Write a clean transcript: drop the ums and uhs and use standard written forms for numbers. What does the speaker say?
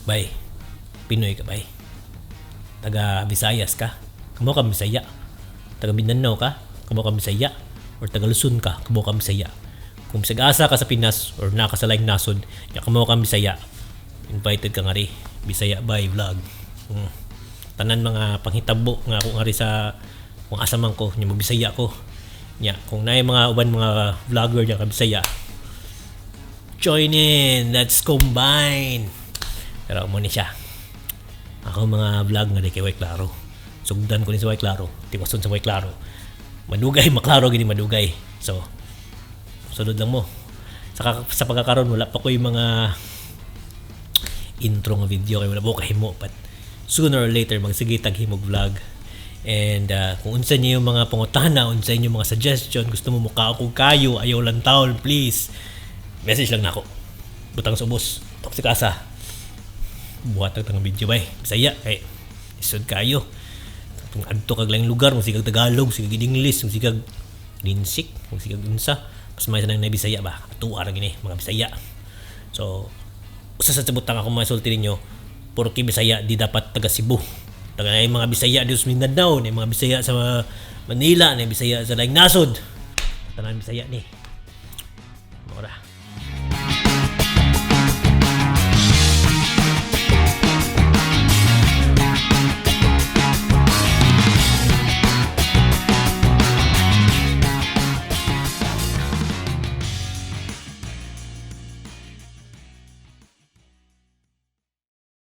Bay, Pinoy ka bay. Taga Visayas ka, kamo ka Bisaya. Taga Mindanao ka, kamo ka Bisaya. Or taga Luzon ka, kamo ka Bisaya. Kung sag-asa ka sa Pinas or naka sa laing nasod, ya kamo ka Bisaya. Invited ka nga ri, Bisaya Bay Vlog. Tanan mga panghitabo nga ako nga ri sa kung asa man ko, nya magbisaya ko. Nya kung naay mga uban mga vlogger diya ka Bisaya, join in, let's combine. Pero mo ni siya. Ako mga vlog nga di kay Way Claro. Sugdan ko ni sa Way Claro. Tiwason sa Way Claro. Madugay, maklaro gini madugay. So, sunod lang mo. Sa pagkakaroon, wala pa ko yung mga intro nga video kay wala po kahimo. But sooner or later, magsigitag himog vlog. And kung unsa niyo yung mga pangutana, unsa niyo mga suggestion, gusto mo mukha ako kayo, ayaw lang taon, please. Message lang na ako. Butang subos. Toxic asa. Buhat ang video bay. Bisaya kay isod kayo. Kung adto kag laing lugar, mo sigag Tagalog, sigag English, mo sigag Linsik, mo sigag unsa, mas may sanang na Bisaya ba. Tuwa ra gini mga Bisaya. So usa sa butang ako masulti ninyo, porke Bisaya di dapat taga Cebu. Taga ay mga Bisaya di sa Mindanao, ni mga Bisaya sa Manila, ni Bisaya sa laing nasod. Tanan Bisaya ni.